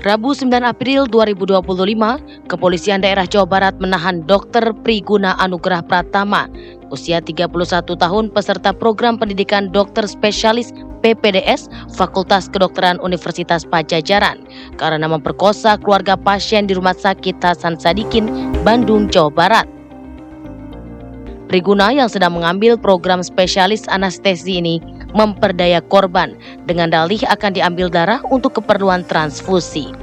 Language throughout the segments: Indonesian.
Rabu 9 April 2025, Kepolisian Daerah Jawa Barat menahan Dr. Priguna Anugrah Pratama, usia 31 tahun, peserta program pendidikan dokter spesialis PPDS Fakultas Kedokteran Universitas Padjadjaran karena memperkosa keluarga pasien di Rumah Sakit Hasan Sadikin, Bandung, Jawa Barat. Priguna yang sedang mengambil program spesialis anestesi ini memperdaya korban dengan dalih akan diambil darah untuk keperluan transfusi.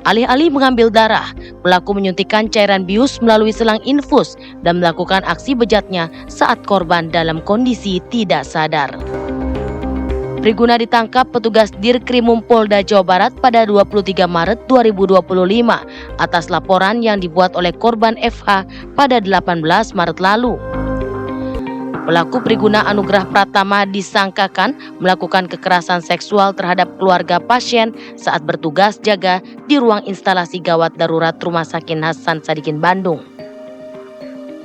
Alih-alih mengambil darah, pelaku menyuntikkan cairan bius melalui selang infus dan melakukan aksi bejatnya saat korban dalam kondisi tidak sadar. Priguna ditangkap petugas Dirkrimum Polda Jawa Barat pada 23 Maret 2025 atas laporan yang dibuat oleh korban FH pada 18 Maret lalu. Pelaku Priguna Anugrah Pratama disangkakan melakukan kekerasan seksual terhadap keluarga pasien saat bertugas jaga di ruang instalasi gawat darurat Rumah Sakit Hasan Sadikin, Bandung.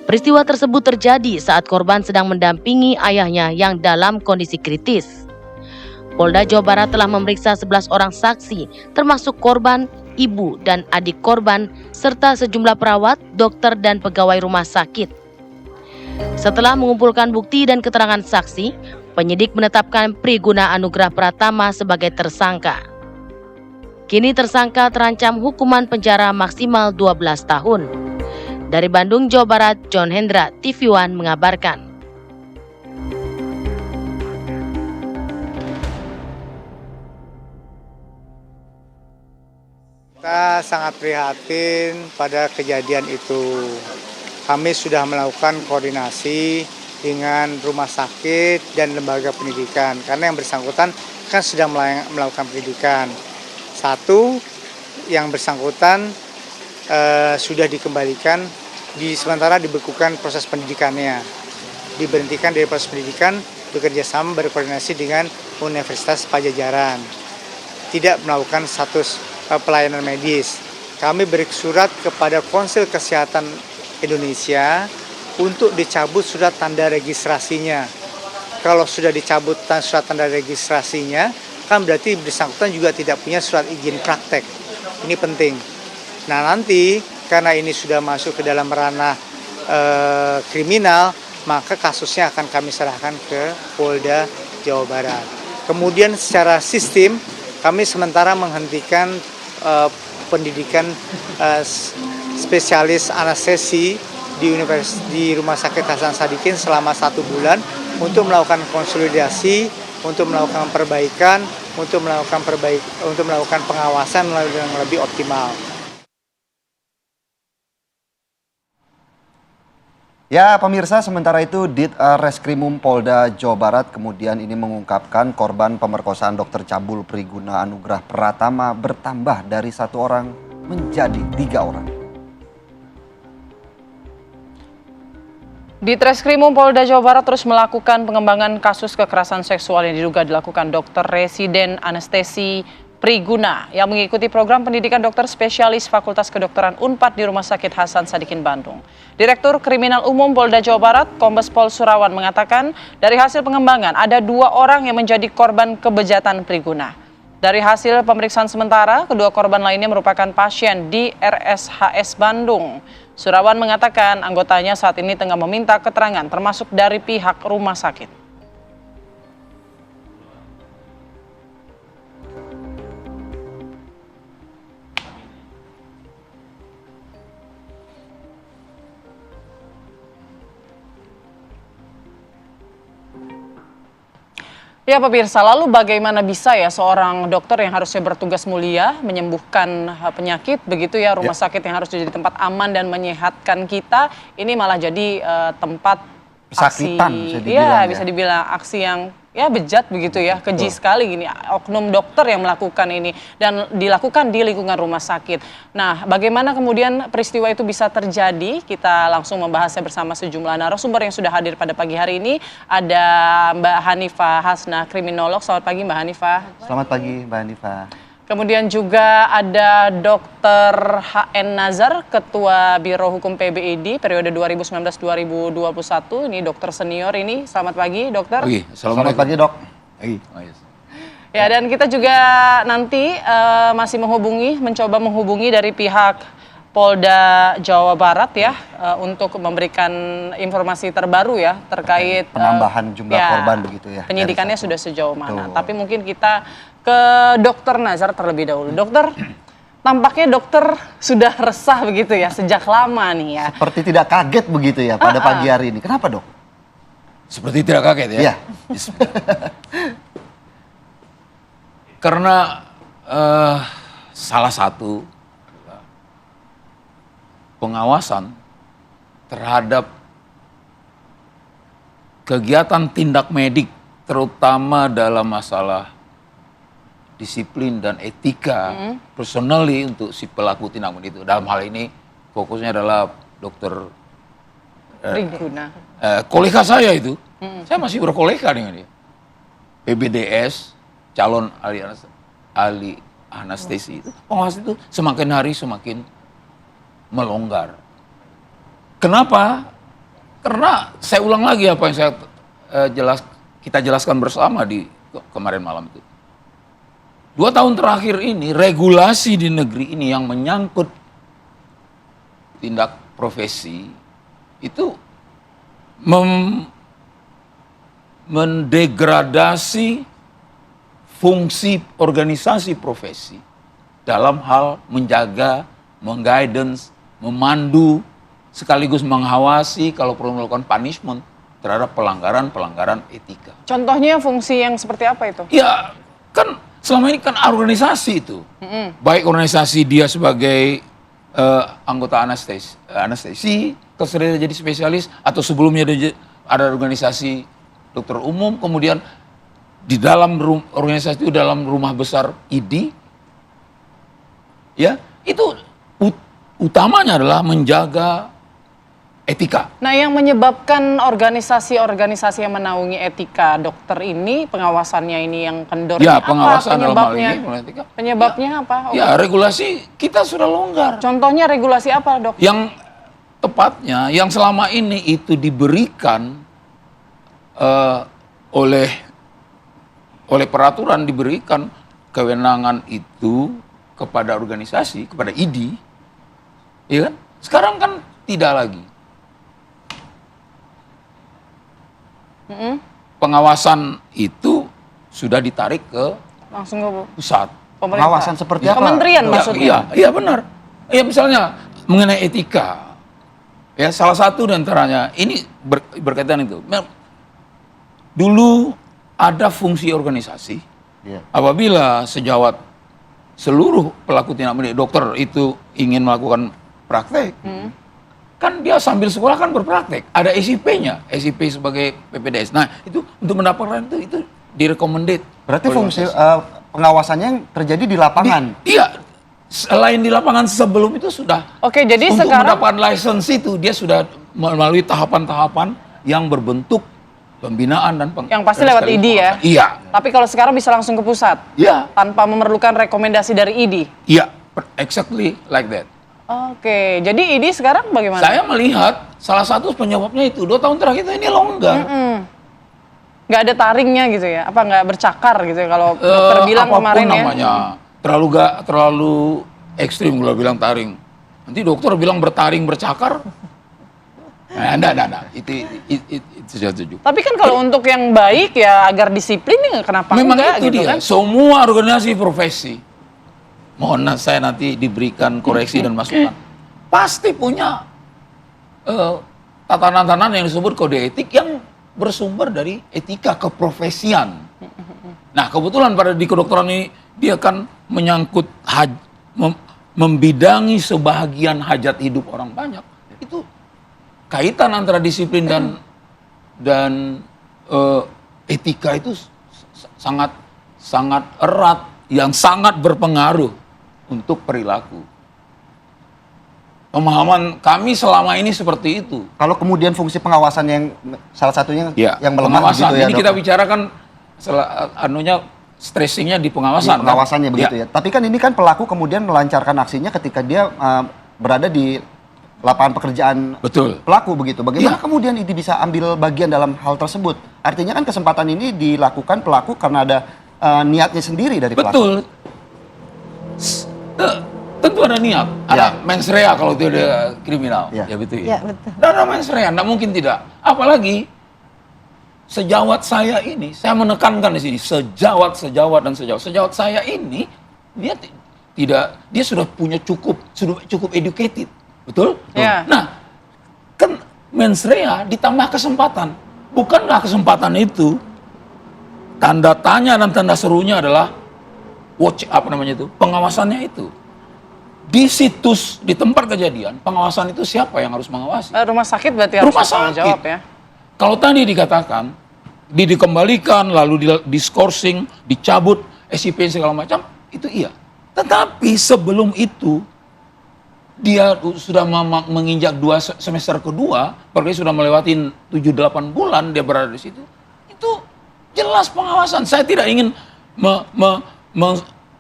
Peristiwa tersebut terjadi saat korban sedang mendampingi ayahnya yang dalam kondisi kritis. Polda Jawa Barat telah memeriksa 11 orang saksi, termasuk korban, ibu dan adik korban, serta sejumlah perawat, dokter, dan pegawai rumah sakit. Setelah mengumpulkan bukti dan keterangan saksi, penyidik menetapkan Priguna Anugrah Pratama sebagai tersangka. Kini tersangka terancam hukuman penjara maksimal 12 tahun. Dari Bandung, Jawa Barat, John Hendra, TV One mengabarkan. Kita sangat prihatin pada kejadian itu. Kami sudah melakukan koordinasi dengan rumah sakit dan lembaga pendidikan karena yang bersangkutan kan sedang melakukan pendidikan. Satu, yang bersangkutan sudah dikembalikan, sementara dibekukan proses pendidikannya. Diberhentikan dari proses pendidikan, bekerja sama berkoordinasi dengan Universitas Padjadjaran. Tidak melakukan status pelayanan medis. Kami bersurat kepada Konsil Kesehatan Indonesia untuk dicabut surat tanda registrasinya. Kalau sudah dicabut surat tanda registrasinya, kan berarti bersangkutan juga tidak punya surat izin praktek. Ini penting. Nah, nanti karena ini sudah masuk ke dalam ranah kriminal, maka kasusnya akan kami serahkan ke Polda Jawa Barat. Kemudian secara sistem kami sementara menghentikan pendidikan spesialis anestesi di Rumah Sakit Hasan Sadikin selama 1 bulan untuk melakukan konsolidasi, untuk melakukan perbaikan, untuk melakukan pengawasan yang lebih optimal. Ya, pemirsa, sementara itu Ditreskrimum Polda Jawa Barat kemudian ini mengungkapkan korban pemerkosaan Dr. Cabul Priguna Anugrah Pratama bertambah dari 1 orang menjadi 3 orang. Ditreskrimum Polda Jawa Barat terus melakukan pengembangan kasus kekerasan seksual yang diduga dilakukan dokter residen anestesi Priguna yang mengikuti program pendidikan dokter spesialis Fakultas Kedokteran Unpad di Rumah Sakit Hasan Sadikin, Bandung. Direktur Kriminal Umum Polda Jawa Barat, Kombes Pol Surawan mengatakan dari hasil pengembangan ada 2 orang yang menjadi korban kebejatan Priguna. Dari hasil pemeriksaan sementara, kedua korban lainnya merupakan pasien di RSHS Bandung. Surawan mengatakan anggotanya saat ini tengah meminta keterangan termasuk dari pihak rumah sakit. Ya pemirsa, lalu bagaimana bisa ya seorang dokter yang harusnya bertugas mulia menyembuhkan penyakit begitu ya, rumah sakit yang harus jadi tempat aman dan menyehatkan kita, ini malah jadi tempat Pesakitan, aksi, bisa dibilang aksi yang ya bejat begitu ya, keji sekali gini, oknum dokter yang melakukan ini dan dilakukan di lingkungan rumah sakit. Nah, bagaimana kemudian peristiwa itu bisa terjadi? Kita langsung membahasnya bersama sejumlah narasumber yang sudah hadir pada pagi hari ini. Ada Mbak Hanifah Hasnah, kriminolog. Selamat pagi Mbak Hanifah. Selamat pagi Mbak Hanifah. Kemudian juga ada Dr. HN Nazar, Ketua Biro Hukum PBID periode 2019-2021. Ini dokter senior ini. Selamat pagi, dokter. Selamat pagi, Dok. Pagi. Ya, dan kita juga nanti masih mencoba menghubungi dari pihak Polda Jawa Barat ya untuk memberikan informasi terbaru ya terkait penambahan jumlah korban begitu ya. Penyidikannya sudah sejauh mana. Betul. Tapi mungkin kita ke Dokter Nazar terlebih dahulu. Dokter, tampaknya dokter sudah resah begitu ya sejak lama nih ya. Seperti tidak kaget begitu ya pada pagi hari ini. Kenapa, Dok? Seperti tidak kaget ya? Iya. Karena salah satu pengawasan terhadap kegiatan tindak medik, terutama dalam masalah disiplin dan etika personally untuk si pelaku tindak medik itu. Dalam hal ini fokusnya adalah dokter Priguna. kolega saya itu. Saya masih berkolega dengan dia. PBDS, calon ahli anestesi itu, pengawas itu semakin hari semakin melonggar. Kenapa? Karena saya ulang lagi apa yang saya kita jelaskan bersama di kemarin malam itu. 2 tahun terakhir ini regulasi di negeri ini yang menyangkut tindak profesi itu mendegradasi fungsi organisasi profesi dalam hal menjaga, mengguidance, memandu, sekaligus mengawasi kalau perlu melakukan punishment terhadap pelanggaran-pelanggaran etika. Contohnya fungsi yang seperti apa itu? Ya, kan selama ini kan organisasi itu. Baik organisasi dia sebagai anggota anestesi, terus dia jadi spesialis, atau sebelumnya dia ada organisasi dokter umum, kemudian di dalam organisasi itu dalam rumah besar ID, ya itu utamanya adalah menjaga etika. Nah, yang menyebabkan organisasi-organisasi yang menaungi etika dokter ini, pengawasannya ini yang kendor. Ya, apa pengawasan dalam hal penyebabnya? ini etika. Penyebabnya apa? Ya, regulasi kita sudah longgar. Contohnya regulasi apa, Dok? Yang tepatnya, yang selama ini itu diberikan oleh peraturan, diberikan kewenangan itu kepada organisasi, kepada ID, ya kan? Sekarang kan tidak lagi. Pengawasan itu sudah ditarik ke Langsung ke pusat. pemerintah. Pengawasan seperti apa? Kementerian Dok? maksudnya. Iya benar. Ya misalnya mengenai etika, ya salah satu diantaranya ini berkaitan itu. Dulu ada fungsi organisasi. Iya. Apabila sejawat seluruh pelaku tindak medik dokter itu ingin melakukan praktek, kan dia sambil sekolah kan berpraktek. Ada SIP-nya, SIP sebagai PPDS. Nah itu untuk mendapatkan itu direkomended. Berarti oleh fungsi organisasi. pengawasannya yang terjadi di lapangan. Iya, selain di lapangan sebelum itu sudah. Oke, jadi untuk sekarang mendapatkan license itu dia sudah melalui tahapan-tahapan yang berbentuk pembinaan dan yang pasti lewat ID ya. Iya. Tapi kalau sekarang bisa langsung ke pusat Iya. tanpa memerlukan rekomendasi dari ID. Iya, exactly like that. Oke, jadi ID sekarang bagaimana? Saya melihat salah satu penyebabnya itu 2 tahun terakhir ini longgar. Nggak ada taringnya gitu ya? Apa nggak bercakar gitu ya kalau dokter bilang apapun kemarin ya? namanya, terlalu ekstrim kalau bilang taring. Nanti dokter bilang bertaring bercakar. Nah, enggak. Itu saya setuju. Tapi kan kalau untuk yang baik ya agar disiplin ya kenapa Memang enggak itu gitu dia. kan? Semua organisasi profesi, mohon saya nanti diberikan koreksi dan masukan. Pasti punya tatanan-tatanan yang disebut kode etik yang bersumber dari etika keprofesian. Nah kebetulan di kedokteran ini dia kan menyangkut membidangi sebahagian hajat hidup orang banyak. Itu kaitan antara disiplin dan etika itu sangat erat, yang sangat berpengaruh untuk perilaku. Pemahaman kami selama ini seperti itu. Kalau kemudian fungsi pengawasan yang salah satunya Ya, yang melemah pengawasan. gitu ya, Ini Dok? kita bicarakan stressingnya di pengawasan. Di pengawasannya kan? begitu ya. Tapi kan ini kan pelaku kemudian melancarkan aksinya ketika dia berada di lapangan pekerjaan Betul. pelaku begitu. Bagaimana Ya. kemudian itu bisa ambil bagian dalam hal tersebut? Artinya kan kesempatan ini dilakukan pelaku karena ada niatnya sendiri dari pelaku. Betul. Tentu ada niat, ada mens rea kalau itu ada kriminal, Ya. ya betul Ya, ya. betul. Dan ada mens rea, tidak mungkin tidak. Apalagi sejawat saya ini, saya menekankan di sini sejawat dan sejawat. Sejawat saya ini dia dia sudah cukup educated, betul? Ya. Nah, kan mens rea ditambah kesempatan. Bukankah kesempatan itu tanda tanya dan tanda serunya adalah pengawasannya itu. Di situs, di tempat kejadian, pengawasan itu siapa yang harus mengawasi? Rumah sakit berarti harus Rumah bertanggung sakit. jawab ya. Kalau tadi dikatakan, dikembalikan, lalu diskorsing, dicabut, SIP segala macam, itu iya. Tetapi sebelum itu, dia sudah menginjak 2 semester kedua, pergi sudah melewati 7-8 bulan dia berada di situ, itu jelas pengawasan. Saya tidak ingin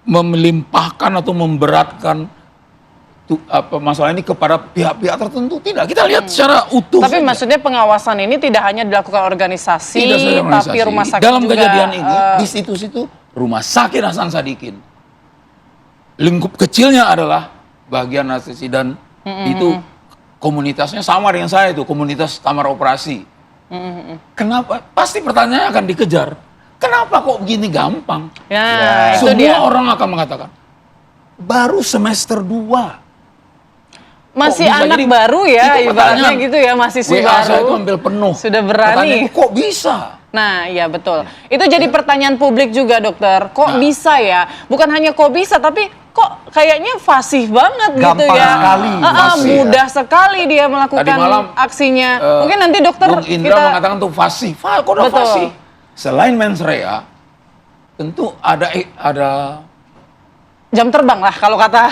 melimpahkan atau memberatkan masalah ini kepada pihak-pihak tertentu. Tidak, kita lihat secara utuh. Tapi saja. maksudnya pengawasan ini tidak hanya dilakukan organisasi, Tidak saja organisasi. tapi rumah sakit dalam juga. kejadian ini, di situ-situ Rumah Sakit Hasan Sadikin. Lingkup kecilnya adalah bagian anestesi dan itu komunitasnya sama dengan saya itu, komunitas kamar operasi. Kenapa? Pasti pertanyaannya akan dikejar. Kenapa kok begini gampang? Ya, itu Semua dia. orang akan mengatakan, baru semester 2. Masih Kok bisa? anak Jadi, baru ya, itu ibaratnya pertanyaan. gitu ya, mahasiswi WA baru. saya itu hampir penuh. Sudah berani. Pertanyaan itu, kok bisa? Nah, iya betul. Itu jadi pertanyaan publik juga, dokter. Kok Nah. bisa ya? Bukan hanya kok bisa, tapi kok kayaknya fasih banget gitu Gampang ya. sekali. Fasih, ya. Mudah sekali dia melakukan Tadi malam, aksinya. Mungkin nanti dokter Bung Indra kita mengatakan tuh fasih. Kok udah Betul. fasih? Selain mens rea, tentu ada jam terbang lah kalau kata.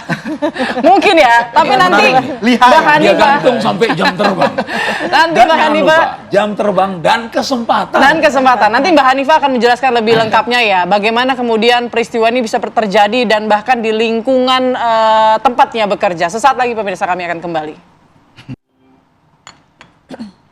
Mungkin ya, tapi Iya, nanti menarik. Lihat, Mbak dia Hanifah, gantung sampai jam terbang. nanti Dan Mbak jangan Hanifah lupa, jam terbang dan kesempatan. dan kesempatan. Nanti Mbak Hanifah akan menjelaskan lebih lengkapnya ya, bagaimana kemudian peristiwa ini bisa terjadi dan bahkan di lingkungan tempatnya bekerja. Sesaat lagi pemirsa kami akan kembali.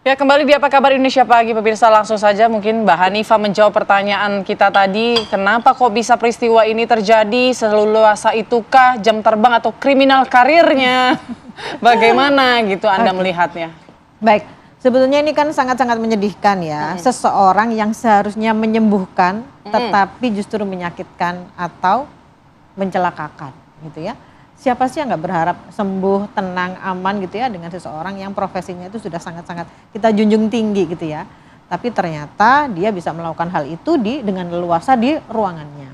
Ya, kembali di Apa Kabar Indonesia Pagi, pemirsa. Langsung saja mungkin Mbak Hanifah menjawab pertanyaan kita tadi, kenapa kok bisa peristiwa ini terjadi, seleluasa itukah jam terbang atau kriminal karirnya? Bagaimana gitu Anda melihatnya? Baik, sebetulnya ini kan sangat-sangat menyedihkan ya. Seseorang yang seharusnya menyembuhkan, tetapi justru menyakitkan atau mencelakakan, gitu ya. Siapa sih yang nggak berharap sembuh, tenang, aman gitu ya dengan seseorang yang profesinya itu sudah sangat-sangat kita junjung tinggi gitu ya. Tapi ternyata dia bisa melakukan hal itu dengan leluasa di ruangannya.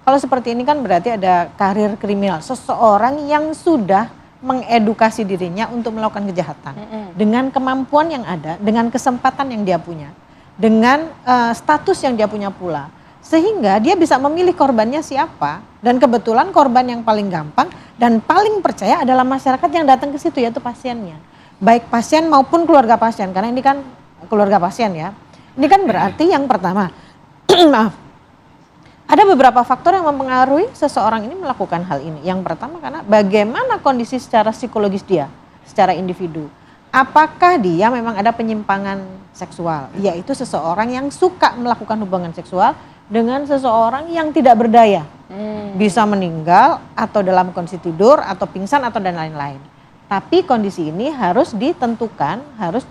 Kalau seperti ini kan berarti ada karir kriminal, seseorang yang sudah mengedukasi dirinya untuk melakukan kejahatan dengan kemampuan yang ada, dengan kesempatan yang dia punya, dengan status yang dia punya pula, sehingga dia bisa memilih korbannya siapa. Dan kebetulan korban yang paling gampang dan paling percaya adalah masyarakat yang datang ke situ, yaitu pasiennya, baik pasien maupun keluarga pasien, karena ini kan keluarga pasien ya. Ini kan berarti yang pertama, maaf, ada beberapa faktor yang mempengaruhi seseorang ini melakukan hal ini. Yang pertama karena bagaimana kondisi secara psikologis dia, secara individu. Apakah dia memang ada penyimpangan seksual, yaitu seseorang yang suka melakukan hubungan seksual dengan seseorang yang tidak berdaya, bisa meninggal atau dalam kondisi tidur atau pingsan atau dan lain-lain. Tapi kondisi ini harus ditentukan, harus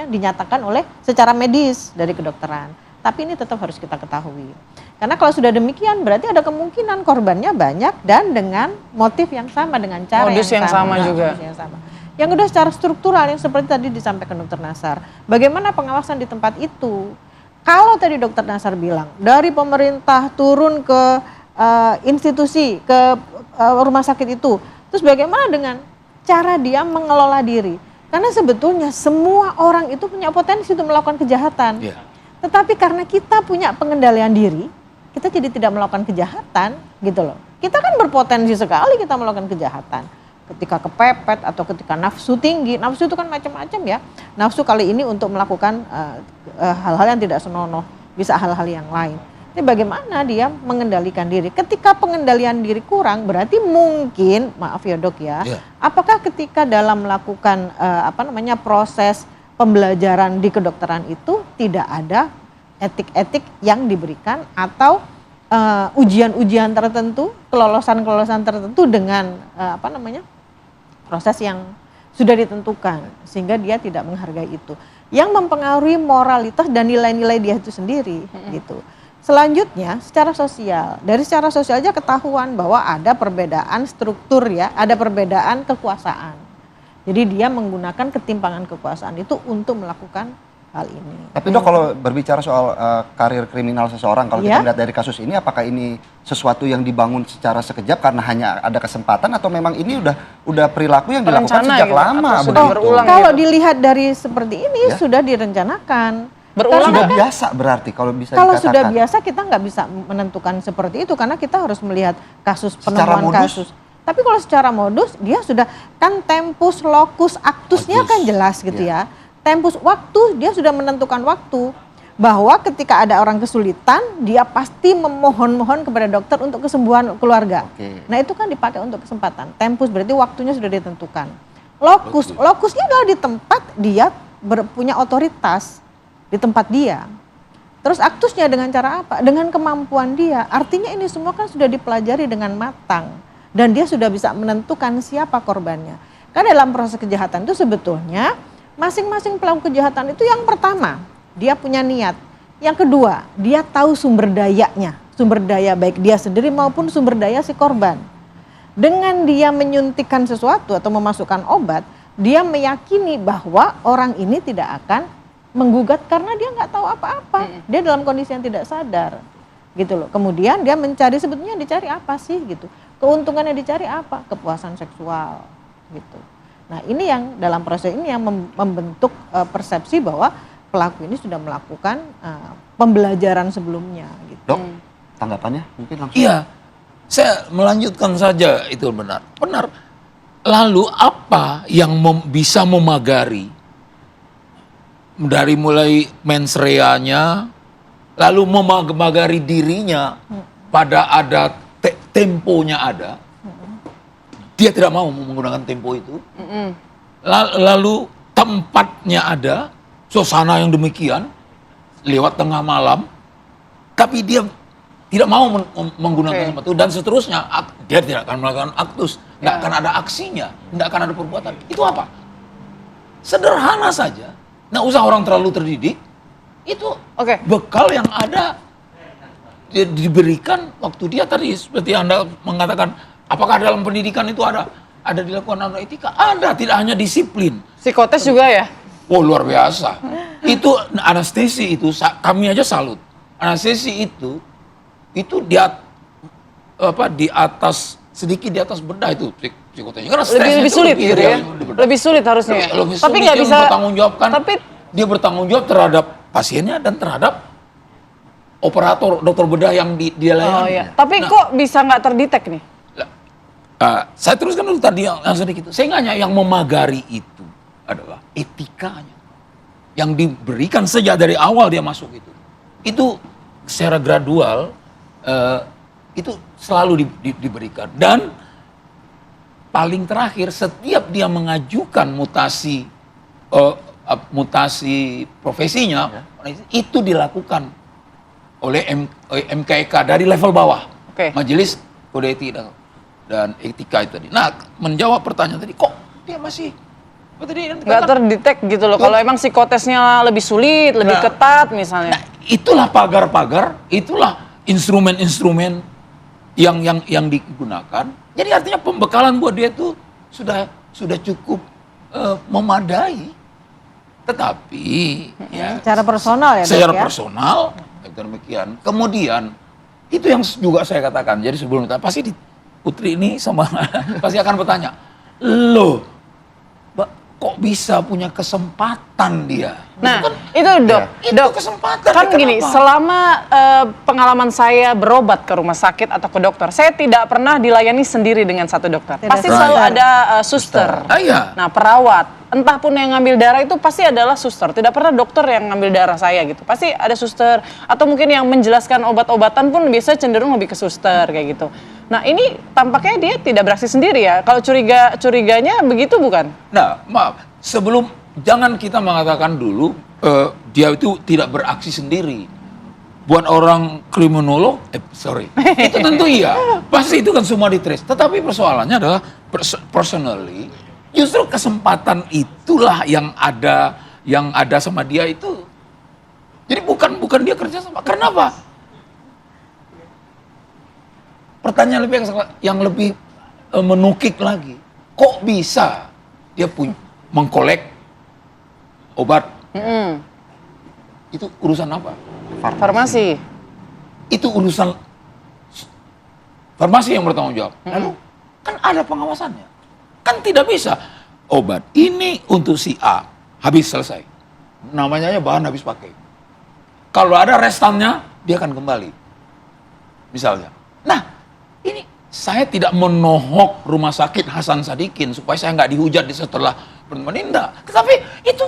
dinyatakan oleh secara medis dari kedokteran. Tapi ini tetap harus kita ketahui. Karena kalau sudah demikian berarti ada kemungkinan korbannya banyak dan dengan motif yang sama, dengan cara Modus yang sama juga. modus yang sama. Yang kedua secara struktural yang seperti tadi disampaikan Dr. Nasar. Bagaimana pengawasan di tempat itu? Kalau tadi Dr. Nasar bilang dari pemerintah turun ke institusi, ke rumah sakit itu, terus bagaimana dengan cara dia mengelola diri? Karena sebetulnya semua orang itu punya potensi untuk melakukan kejahatan. Yeah. Tetapi karena kita punya pengendalian diri, kita jadi tidak melakukan kejahatan gitu loh. Kita kan berpotensi sekali kita melakukan kejahatan. Ketika kepepet atau ketika nafsu tinggi, nafsu itu kan macam-macam ya. Nafsu kali ini untuk melakukan hal-hal yang tidak senonoh, bisa hal-hal yang lain. Tapi bagaimana dia mengendalikan diri? Ketika pengendalian diri kurang, berarti mungkin, maaf ya dok ya, apakah ketika dalam melakukan proses pembelajaran di kedokteran itu tidak ada etik-etik yang diberikan atau ujian-ujian tertentu, kelolosan-kelolosan tertentu dengan proses yang sudah ditentukan sehingga dia tidak menghargai itu. Yang mempengaruhi moralitas dan nilai-nilai dia itu sendiri gitu. Selanjutnya secara sosial, dari secara sosial aja ketahuan bahwa ada perbedaan struktur ya, ada perbedaan kekuasaan. Jadi dia menggunakan ketimpangan kekuasaan itu untuk melakukan hal ini. Tapi Dok, kalau berbicara soal karir kriminal seseorang, kalau kita lihat dari kasus ini, apakah ini sesuatu yang dibangun secara sekejap karena hanya ada kesempatan, atau memang ini udah perilaku yang dilakukan sejak gitu, lama atau sudah begitu? berulang Kalau gitu? dilihat dari seperti ini sudah direncanakan. Berulang Sudah kan? biasa berarti kalau bisa Kalau dikatakan. sudah biasa kita nggak bisa menentukan seperti itu karena kita harus melihat kasus Secara penemuan modus? kasus. Tapi kalau secara modus dia sudah kan tempus locus actusnya Actus, kan jelas gitu ya. Tempus waktu dia sudah menentukan waktu bahwa ketika ada orang kesulitan dia pasti memohon-mohon kepada dokter untuk kesembuhan keluarga. Oke. Nah itu kan dipakai untuk kesempatan. Tempus berarti waktunya sudah ditentukan. Lokusnya adalah di tempat dia punya otoritas di tempat dia. Terus aktusnya dengan cara apa? Dengan kemampuan dia. Artinya ini semua kan sudah dipelajari dengan matang dan dia sudah bisa menentukan siapa korbannya. Karena dalam proses kejahatan itu sebetulnya masing-masing pelaku kejahatan itu yang pertama, dia punya niat. Yang kedua, dia tahu sumber dayanya. Sumber daya baik dia sendiri maupun sumber daya si korban. Dengan dia menyuntikkan sesuatu atau memasukkan obat, dia meyakini bahwa orang ini tidak akan menggugat karena dia nggak tahu apa-apa. Dia dalam kondisi yang tidak sadar. Gitu loh. Kemudian dia mencari, sebetulnya dicari apa sih gitu. Keuntungannya dicari apa? Kepuasan seksual gitu. Nah ini yang dalam proses ini yang membentuk persepsi bahwa pelaku ini sudah melakukan pembelajaran sebelumnya gitu. Dok, tanggapannya mungkin langsung. Iya, saya melanjutkan saja itu benar. Benar. Lalu apa yang bisa memagari dari mulai mens reanya, lalu memagari dirinya pada ada temponya ada. Dia tidak mau menggunakan tempo itu. Lalu tempatnya ada, suasana yang demikian, lewat tengah malam, tapi dia tidak mau menggunakan tempat itu dan seterusnya. Dia tidak akan melakukan aktus, tidak akan ada aksinya, tidak akan ada perbuatan. Itu apa? Sederhana saja. Nggak usah orang terlalu terdidik. Itu bekal yang ada diberikan waktu dia tadi seperti Anda mengatakan. Apakah dalam pendidikan itu ada dilakukan etika? Ada, tidak hanya disiplin. Psikotes juga ya? Oh luar biasa. Itu anestesi itu kami aja salut. Anestesi itu di atas sedikit di atas bedah itu psikotes. Karena lebih sulit gitu ya? Lebih sulit harusnya. Lebih tapi sulit nggak bisa bertanggung jawabkan. Tapi dia bertanggung jawab terhadap pasiennya dan terhadap operator dokter bedah yang dia layani. Oh iya. Tapi kok bisa nggak terdetek nih? Saya teruskan dulu tadi yang sedikit. Saya nggak, yang memagari itu adalah etikanya. Yang diberikan sejak dari awal dia masuk itu. Itu secara gradual, itu selalu diberikan. Dan paling terakhir setiap dia mengajukan mutasi profesinya, itu dilakukan oleh MKEK dari level bawah. Majelis Kode Etik dan Etika itu tadi. Nah, menjawab pertanyaan tadi, kok dia masih nggak terdetek gitu loh. Kalau emang psikotesnya lebih sulit, lebih ketat misalnya. Nah, itulah pagar-pagar, itulah instrumen-instrumen yang digunakan. Jadi artinya pembekalan buat dia itu sudah cukup memadai. Tetapi ya Secara personal ya, secara Dok, ya? personal demikian. Kemudian itu yang juga saya katakan. Jadi sebelum kita pasti Putri ini sama pasti akan bertanya, loh, kok bisa punya kesempatan dia? Nah, itu Dok, itu kesempatan. Kan gini, selama pengalaman saya berobat ke rumah sakit atau ke dokter, saya tidak pernah dilayani sendiri dengan satu dokter. Pasti selalu ada suster. Iya. Nah, perawat. Entah pun yang ngambil darah itu pasti adalah suster. Tidak pernah dokter yang ngambil darah saya gitu. Pasti ada suster. Atau mungkin yang menjelaskan obat-obatan pun biasanya cenderung lebih ke suster kayak gitu. Nah, ini tampaknya dia tidak beraksi sendiri ya. Kalau curiganya begitu bukan? Nah, maaf. Jangan kita mengatakan dulu dia itu tidak beraksi sendiri. buat orang kriminolog, itu tentu iya, pasti itu kan semua ditrace. Tetapi persoalannya adalah personally, justru kesempatan itulah yang ada sama dia itu. Jadi bukan dia kerja sama. Karena apa? Pertanyaan yang lebih menukik lagi, kok bisa dia mengkolek obat? Itu urusan apa? Farmasi. Itu urusan farmasi yang bertanggung jawab. Lalu kan ada pengawasannya. Kan tidak bisa obat ini untuk si A habis selesai. Namanya bahan habis pakai. Kalau ada restannya, dia akan kembali. Misalnya. Nah, ini saya tidak menohok rumah sakit Hasan Sadikin supaya saya nggak dihujat setelah menindak. Tetapi itu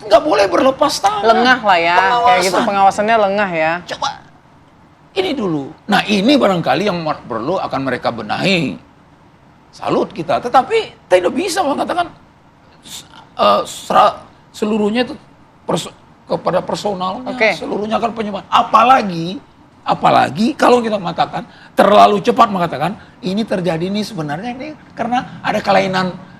nggak boleh berlepas tangan. Lengah lah ya, kayak gitu pengawasannya lengah ya. Coba ini dulu. Nah ini barangkali yang perlu akan mereka benahi. Salut kita. Tetapi tidak bisa mengatakan seluruhnya itu kepada personalnya. Seluruhnya akan penyebab. Apalagi kalau kita mengatakan terlalu cepat mengatakan ini terjadi ini sebenarnya ini karena ada kelainan.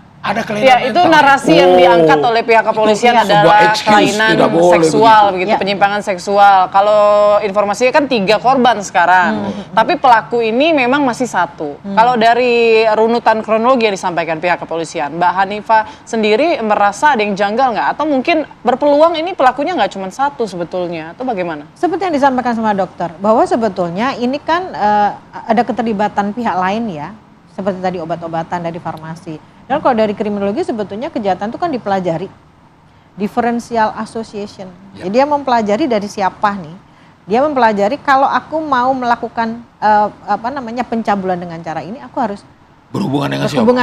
Ya itu narasi yang diangkat oleh pihak kepolisian adalah kelainan seksual begitu, penyimpangan seksual. Kalau informasinya kan 3 korban sekarang, tapi pelaku ini memang masih 1. Kalau dari runutan kronologi yang disampaikan pihak kepolisian, Mbak Hanifah sendiri merasa ada yang janggal nggak? Atau mungkin berpeluang ini pelakunya nggak cuma 1 sebetulnya, atau bagaimana? Seperti yang disampaikan sama dokter, bahwa sebetulnya ini kan ada keterlibatan pihak lain ya, seperti tadi obat-obatan dari farmasi. Dan kalau dari kriminologi sebetulnya kejahatan itu kan dipelajari, differential association. Jadi dia mempelajari dari siapa nih? Dia mempelajari kalau aku mau melakukan pencabulan dengan cara ini, aku harus berhubungan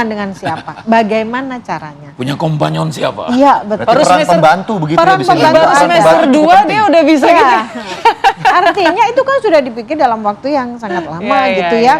dengan siapa? Bagaimana caranya? Punya kompanyon siapa? Iya, betul. Baru peran pembantu begitu ya bisa. Baru semester 2 dia udah bisa gitu. Artinya itu kan sudah dipikir dalam waktu yang sangat lama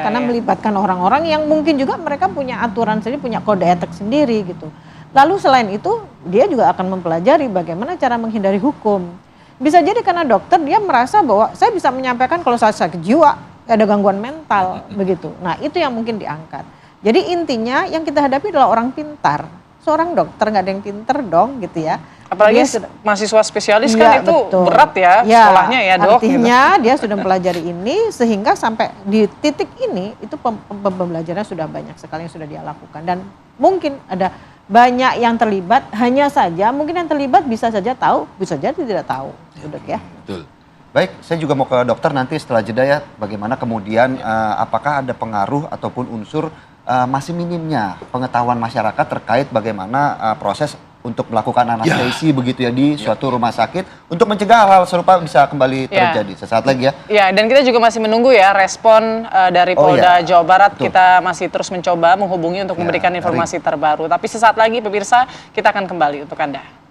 karena melibatkan orang-orang yang mungkin juga mereka punya aturan sendiri, punya kode etik sendiri gitu. Lalu selain itu dia juga akan mempelajari bagaimana cara menghindari hukum. Bisa jadi karena dokter dia merasa bahwa saya bisa menyampaikan kalau saya sakit jiwa, ada gangguan mental begitu. Nah itu yang mungkin diangkat. Jadi intinya yang kita hadapi adalah orang pintar. Seorang dokter nggak ada yang pinter dong gitu ya. Apalagi mahasiswa spesialis kan itu betul. Berat ya sekolahnya ya dok. Artinya gitu. Dia sudah mempelajari ini sehingga sampai di titik ini itu pembelajarannya sudah banyak sekali yang sudah dia lakukan. Dan mungkin ada banyak yang terlibat, hanya saja mungkin yang terlibat bisa saja tahu, bisa saja tidak tahu. Dok ya. Betul. Baik, saya juga mau ke dokter nanti setelah jeda ya, bagaimana kemudian apakah ada pengaruh ataupun unsur masih minimnya pengetahuan masyarakat terkait bagaimana proses untuk melakukan anestesi begitu ya di suatu rumah sakit untuk mencegah hal serupa bisa kembali terjadi. Sesaat lagi ya. Ya, dan kita juga masih menunggu ya respon dari Polda Jawa Barat. Betul. Kita masih terus mencoba menghubungi untuk memberikan informasi terbaru. Tapi sesaat lagi pemirsa, kita akan kembali untuk Anda.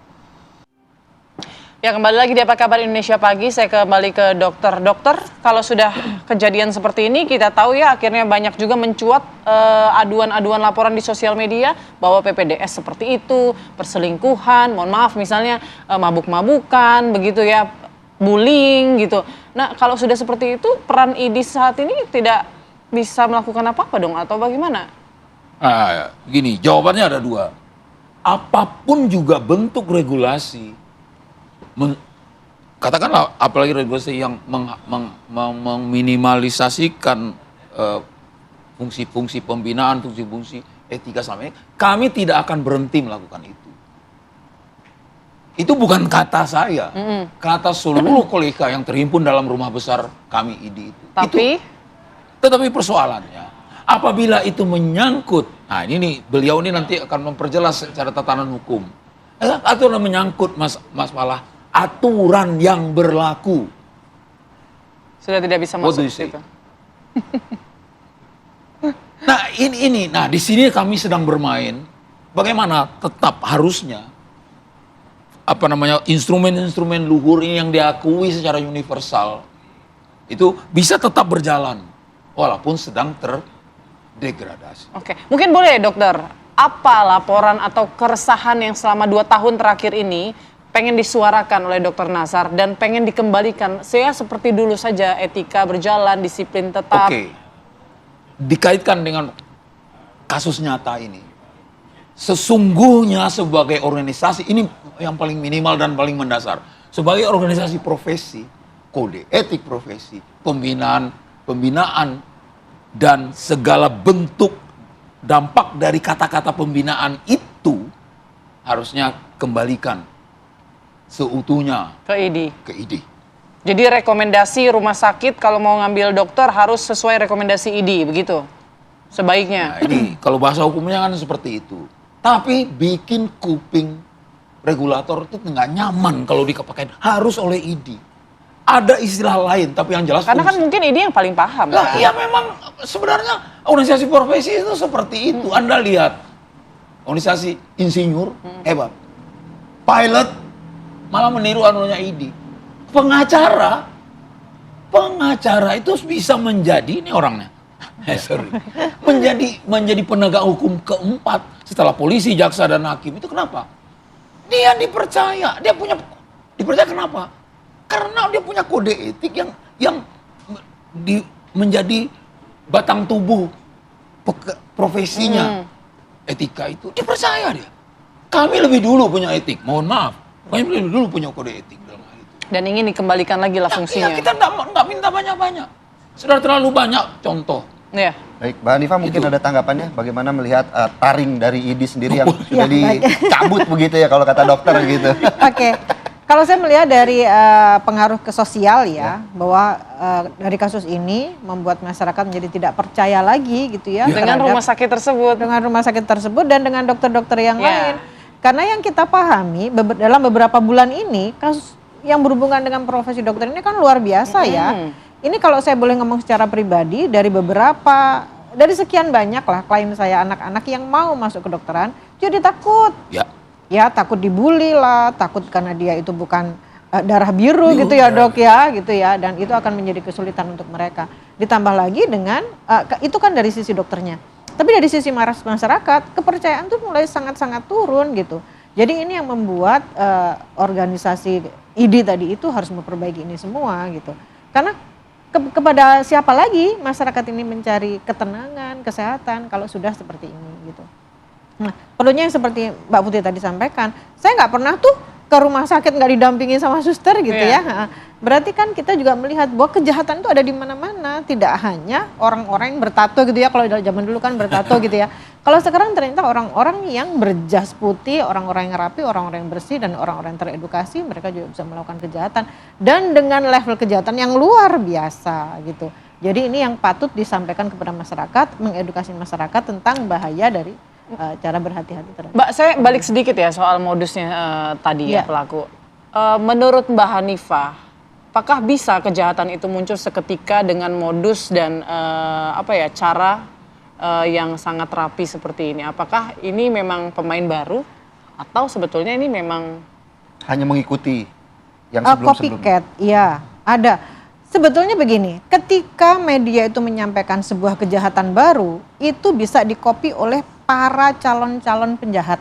Ya, kembali lagi di Apa Kabar Indonesia Pagi. Saya kembali ke dokter. Dokter, kalau sudah kejadian seperti ini, kita tahu ya akhirnya banyak juga mencuat aduan-aduan laporan di sosial media bahwa PPDS seperti itu, perselingkuhan, mohon maaf misalnya mabuk-mabukan, begitu ya, bullying gitu. Nah, kalau sudah seperti itu, peran IDI saat ini tidak bisa melakukan apa-apa dong, atau bagaimana? Gini, jawabannya ada 2. Apapun juga bentuk regulasi, katakanlah apalagi regulasi yang meminimalisasikan fungsi-fungsi pembinaan, fungsi-fungsi etika selama ini, kami tidak akan berhenti melakukan itu. Itu bukan kata saya, kata seluruh kolega yang terhimpun dalam rumah besar kami IDI itu. Tetapi persoalannya, apabila itu menyangkut, nah ini beliau ini nanti akan memperjelas secara tatanan hukum, aturan menyangkut masalah aturan yang berlaku. Sudah tidak bisa masuk ke situ. Nah ini, di sini kami sedang bermain. Bagaimana tetap harusnya instrumen-instrumen luhur ini yang diakui secara universal itu bisa tetap berjalan walaupun sedang terdegradasi. Oke, mungkin boleh dokter, apa laporan atau keresahan yang selama 2 tahun terakhir ini pengen disuarakan oleh Dr. Nazar dan pengen dikembalikan saya seperti dulu saja, etika berjalan, disiplin tetap. Oke, dikaitkan dengan kasus nyata ini, sesungguhnya sebagai organisasi ini yang paling minimal dan paling mendasar, sebagai organisasi profesi, kode etik profesi, pembinaan dan segala bentuk dampak dari kata-kata pembinaan itu harusnya kembalikan seutuhnya Ke ID. ke ID. Jadi rekomendasi rumah sakit kalau mau ngambil dokter harus sesuai rekomendasi ID, begitu? Sebaiknya. Nah, ini kalau bahasa hukumnya kan seperti itu. Tapi bikin kuping regulator itu nggak nyaman kalau dikepakai harus oleh ID. Ada istilah lain, tapi yang jelas Karena kan mungkin ID yang paling paham. Lah, kan? iya memang sebenarnya organisasi profesi itu seperti itu. Anda lihat organisasi insinyur hebat, pilot malah meniru anunya ID. Pengacara itu bisa menjadi ini orangnya. Sorry. menjadi penegak hukum keempat setelah polisi, jaksa dan hakim. Itu kenapa? Dia dipercaya, dipercaya kenapa? Karena dia punya kode etik yang menjadi batang tubuh profesinya. Etika itu dipercaya dia. Kami lebih dulu punya etik, mohon maaf. Kami lebih dulu punya kode etik dalam hal itu. Dan ingin dikembalikan lagi lah fungsinya. Iya, kita nggak minta banyak-banyak. Sudah terlalu banyak contoh. Iya. Baik, Mbak Hanifah mungkin ada tanggapannya bagaimana melihat taring dari ID sendiri yang sudah baik. dicabut begitu ya kalau kata dokter gitu. Oke, kalau saya melihat dari pengaruh ke sosial ya, bahwa dari kasus ini membuat masyarakat menjadi tidak percaya lagi gitu ya. Dengan terhadap- rumah sakit tersebut. dengan rumah sakit tersebut dan dengan dokter-dokter yang Ya. lain. Karena yang kita pahami dalam beberapa bulan ini kasus yang berhubungan dengan profesi dokter ini kan luar biasa ya. Ini kalau saya boleh ngomong secara pribadi dari sekian banyak lah klien saya anak-anak yang mau masuk ke dokteran jadi takut. Ya. Ya takut dibully lah, takut karena dia itu bukan darah biru gitu ya dok ya gitu ya, dan itu akan menjadi kesulitan untuk mereka. Ditambah lagi dengan itu kan dari sisi dokternya, tapi dari sisi masyarakat kepercayaan tuh mulai sangat-sangat turun gitu. Jadi ini yang membuat organisasi ID tadi itu harus memperbaiki ini semua gitu, karena kepada siapa lagi masyarakat ini mencari ketenangan, kesehatan kalau sudah seperti ini gitu. Nah, perlunya yang seperti Mbak Putri tadi sampaikan, saya nggak pernah tuh ke rumah sakit nggak didampingi sama suster gitu ya. Berarti kan kita juga melihat bahwa kejahatan itu ada di mana-mana, tidak hanya orang-orang yang bertato gitu ya. Kalau zaman dulu kan bertato gitu ya. Kalau sekarang ternyata orang-orang yang berjas putih, orang-orang yang rapi, orang-orang yang bersih dan orang-orang yang teredukasi, mereka juga bisa melakukan kejahatan dan dengan level kejahatan yang luar biasa gitu. Jadi ini yang patut disampaikan kepada masyarakat, mengedukasi masyarakat tentang bahaya dari cara berhati-hati terhadap. Mbak, saya balik sedikit ya soal modusnya tadi ya pelaku. Menurut Mbak Hanifah, apakah bisa kejahatan itu muncul seketika dengan modus dan cara yang sangat rapi seperti ini? Apakah ini memang pemain baru atau sebetulnya ini memang Hanya mengikuti yang sebelum-sebelumnya. Copycat, iya ada. Sebetulnya begini, ketika media itu menyampaikan sebuah kejahatan baru, itu bisa dikopi oleh para calon-calon penjahat.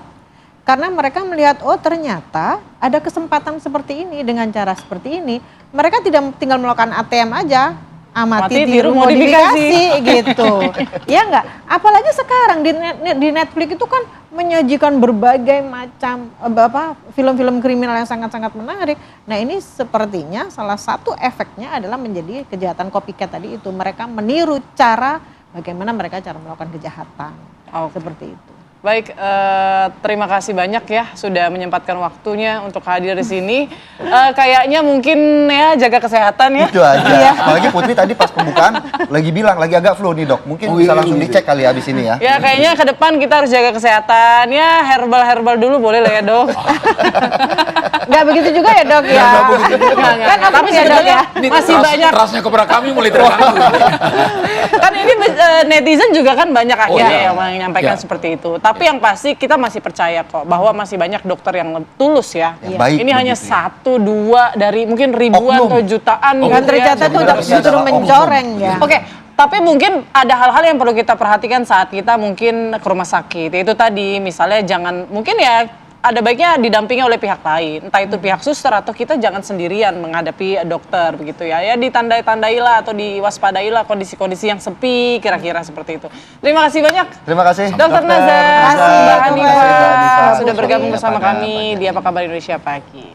Karena mereka melihat, oh ternyata ada kesempatan seperti ini dengan cara seperti ini. Mereka tidak tinggal melakukan ATM aja, amati, tiru, modifikasi gitu. Ya enggak? Apalagi sekarang di Netflix itu kan menyajikan berbagai macam film-film kriminal yang sangat-sangat menarik. Nah ini sepertinya salah satu efeknya adalah menjadi kejahatan copycat tadi itu. Mereka meniru cara bagaimana mereka cara melakukan kejahatan. Seperti itu. Baik, terima kasih banyak ya sudah menyempatkan waktunya untuk hadir di sini. Kayaknya mungkin ya jaga kesehatan ya. Itu aja. Apalagi Putri tadi pas pembukaan lagi bilang lagi agak flu nih dok. Mungkin bisa langsung dicek kali ya abis ini ya. Ya kayaknya ke depan kita harus jaga kesehatan ya, herbal dulu boleh lah ya dok. Nggak begitu juga ya dok ya. Kan Tapi ya dok ya. Ini masih banyak. Trustnya kepada kami mulai terganggu. Kan ini netizen juga kan banyak akhirnya iya. yang menyampaikan Iya. seperti itu. Tapi yang pasti kita masih percaya kok bahwa masih banyak dokter yang tulus ya. Yang baik Ini hanya begitu ya. 1, 2 dari mungkin ribuan Oknum. atau jutaan. Yang gitu ya. tercatat itu justru mencoreng ya. Oke, tapi mungkin ada hal-hal yang perlu kita perhatikan saat kita mungkin ke rumah sakit. Itu tadi misalnya jangan mungkin ya ada baiknya didampingi oleh pihak lain, entah itu pihak suster atau kita jangan sendirian menghadapi dokter begitu ya. Ya ditandai-tandailah atau diwaspadailah kondisi-kondisi yang sepi kira-kira seperti itu. Terima kasih banyak. Terima kasih. Dokter Nazar, Terima kasih, Mbak Mbak Hanifah Hanifah. sudah bergabung Iya, bersama pada kami pagi di Apa Kabar Indonesia Pagi.